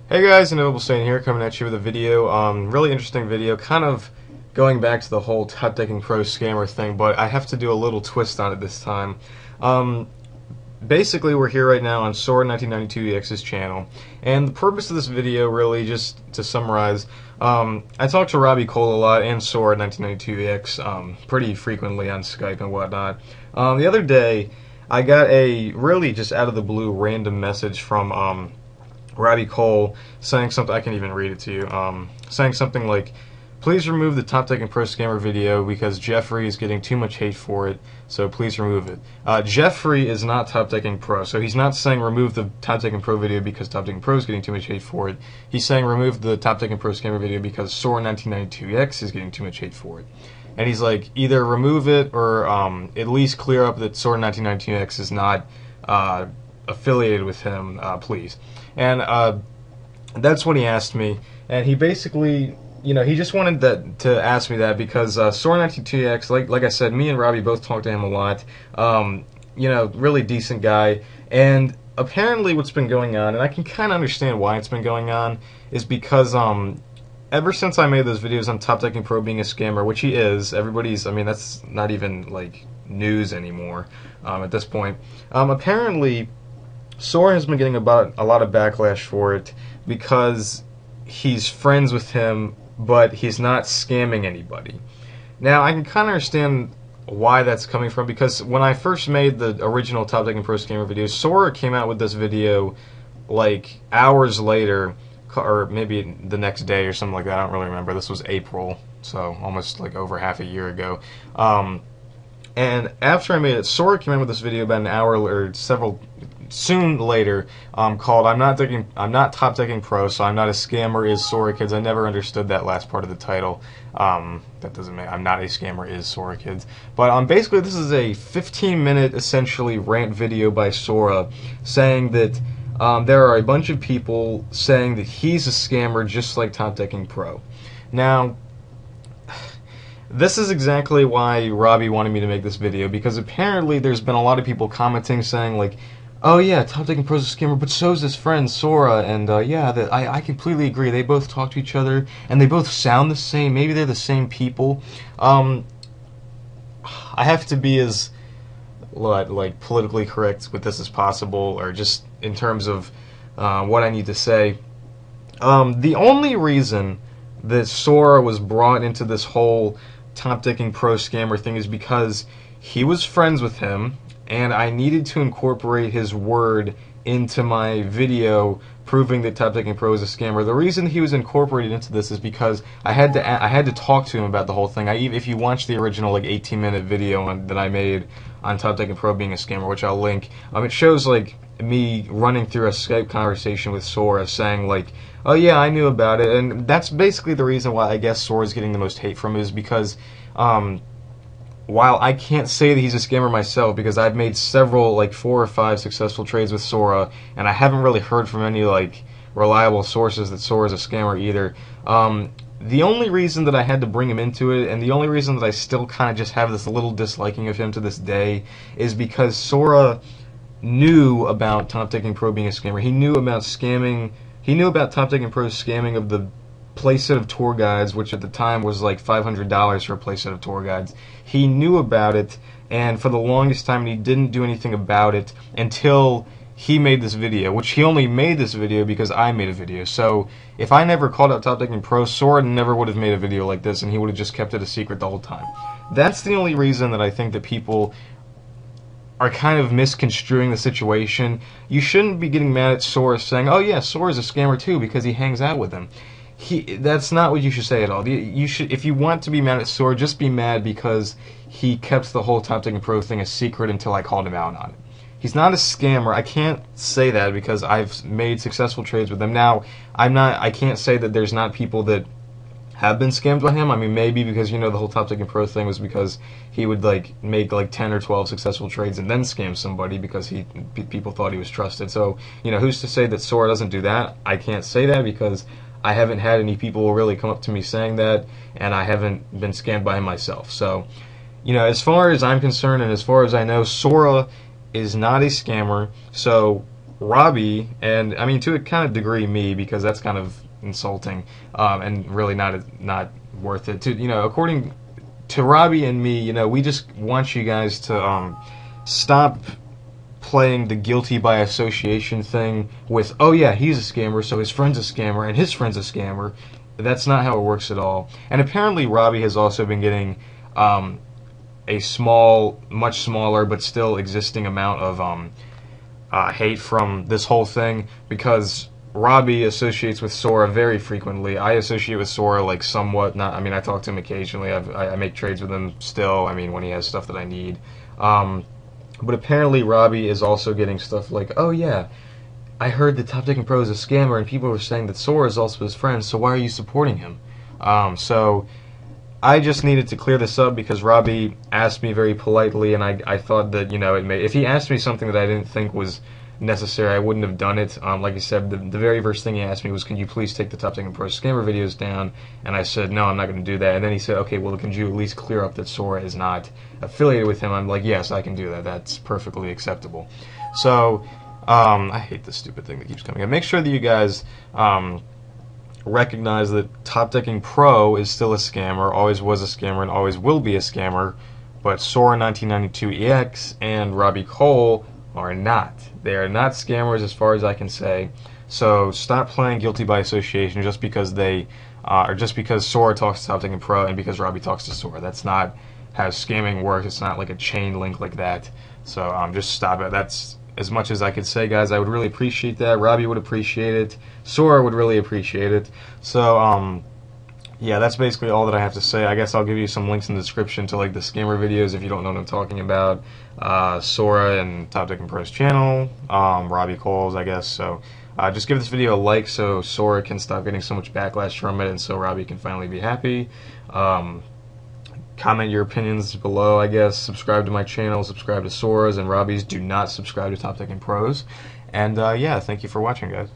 Hey guys, TheInevitableSaiyan here, coming at you with a video. Really interesting video, kind of going back to the whole TopDeckingPro scammer thing, but I have to do a little twist on it this time. Basically, we're here right now on Sora1992Ex's channel, and the purpose of this video, really, just to summarize, I talk to Robbie Cole a lot and Sora1992Ex pretty frequently on Skype and whatnot. The other day, I got a really just out of the blue random message from Robbie Cole saying something. I can even read it to you. Saying something like, "Please remove the TopDeckingPro scammer video because Jeffrey is getting too much hate for it, so please remove it." Jeffrey is not TopDeckingPro, so he's not saying remove the TopDeckingPro video because TopDeckingPro is getting too much hate for it. He's saying remove the TopDeckingPro scammer video because Sora1992X is getting too much hate for it. And he's like, either remove it or at least clear up that Sora1992X is not affiliated with him, please. And that's what he asked me, and he basically, he just wanted to ask me that because Sora1992X, like I said, me and Robbie both talk to him a lot. Really decent guy, and apparently what's been going on, and I can kind of understand why it's been going on, is because ever since I made those videos on TopDeckingPro being a scammer, which he is, that's not even like news anymore at this point. Apparently, Sora has been getting a lot of backlash for it because he's friends with him, but he's not scamming anybody. Now, I can kind of understand why that's coming from, because when I first made the original TopDeckingPro scammer video, Sora came out with this video like hours later, or maybe the next day or something like that. I don't really remember. This was April, so almost like over half a year ago. And after I made it, Sora came in with this video about an hour or soon later, called "I'm not TopDeckingPro, so I'm not a scammer is Sora Kids." I never understood that last part of the title. That doesn't make "I'm not a scammer is Sora Kids." But basically, this is a 15-minute essentially rant video by Sora saying that there are a bunch of people saying that he's a scammer just like TopDeckingPro. Now, this is exactly why Robbie wanted me to make this video, because apparently there's been a lot of people commenting saying like, "Oh yeah, TopDeckingPro's a scammer, but so's his friend Sora," and I completely agree. They both talk to each other, and they both sound the same. Maybe they're the same people. I have to be as politically correct with this as possible, or just in terms of what I need to say. The only reason that Sora was brought into this whole TopDeckingPro scammer thing is because he was friends with him, and I needed to incorporate his word into my video proving that TopDeckingPro is a scammer. The reason he was incorporated into this is because I had to talk to him about the whole thing. If you watch the original 18-minute video that I made on TopDeckingPro being a scammer, which I'll link, it shows me running through a Skype conversation with Sora saying "Oh yeah, I knew about it," and that's basically the reason why I guess Sora's getting the most hate from it, is because while I can't say that he's a scammer myself, because I've made several 4 or 5 successful trades with Sora, and I haven't really heard from any reliable sources that Sora's a scammer either. The only reason that I had to bring him into it, and the only reason that I still kind of just have this little disliking of him to this day, is because Sora knew about TopDeckingPro being a scammer. He knew about scamming. He knew about TopDeckingPro's scamming of the playset of tour guides, which at the time was $500 for a playset of tour guides. He knew about it, and for the longest time he didn't do anything about it until he made this video, which he only made this video because I made a video. So if I never called out TopDeckingPro, Sora never would have made a video like this, and he would have just kept it a secret the whole time. That's the only reason that I think that people are kind of misconstruing the situation. You shouldn't be getting mad at Sora saying, "Oh yeah, Sora's a scammer too because he hangs out with him." That's not what you should say at all. You should, if you want to be mad at Sora, just be mad because he kept the whole TopDeckingPro thing a secret until I called him out on it. He's not a scammer. I can't say that because I've made successful trades with him. Now, I can't say that there's not people that have been scammed by him. Maybe because the whole TopDeckingPro thing was because he would make 10 or 12 successful trades and then scam somebody because people thought he was trusted. So who's to say that Sora doesn't do that? I can't say that because I haven't had any people really come up to me saying that, and I haven't been scammed by him myself. So as far as I'm concerned and as far as I know, Sora is not a scammer. So Robbie, and I mean to a kind of degree me, because that's kind of insulting, and really not worth it. To according to Robbie and me, we just want you guys to stop playing the guilty by association thing with, oh yeah, he's a scammer, so his friend's a scammer, and his friend's a scammer. That's not how it works at all. And apparently Robbie has also been getting a much smaller, but still existing amount of hate from this whole thing, because Robbie associates with Sora very frequently. I associate with Sora like somewhat. Not, I mean, I talk to him occasionally. I make trades with him still. I mean, when he has stuff that I need. But apparently Robbie is also getting stuff like, oh yeah, I heard that TopDeckingPro is a scammer, and people were saying that Sora is also his friend, so why are you supporting him? So I just needed to clear this up because Robbie asked me very politely, and I thought that, if he asked me something that I didn't think was necessary, I wouldn't have done it. Like I said, the very first thing he asked me was, can you please take the TopDeckingPro scammer videos down? And I said, no, I'm not going to do that. And then he said, okay, well, can you at least clear up that Sora is not affiliated with him? I'm like, yes, I can do that. That's perfectly acceptable. So, I hate this stupid thing that keeps coming up. Make sure that you guys recognize that TopDeckingPro is still a scammer, always was a scammer, and always will be a scammer, but Sora1992Ex and Robbie Cole are not. They are not scammers as far as I can say. So stop playing guilty by association just because just because Sora talks to TopDeckingPro and because Robbie talks to Sora. That's not how scamming works. It's not like a chain link like that. So just stop it. That's as much as I could say, guys. I would really appreciate that. Robbie would appreciate it. Sora would really appreciate it. So yeah, that's basically all that I have to say. I guess I'll give you some links in the description to like the scammer videos if you don't know what I'm talking about. Sora and TopDeckingPro's channel, Robbie Cole's, I guess. So just give this video a like so Sora can stop getting so much backlash from it, and so Robbie can finally be happy. Comment your opinions below, I guess. Subscribe to my channel, subscribe to Sora's and Robbie's. Do not subscribe to TopDeckingPro's. And yeah, thank you for watching, guys.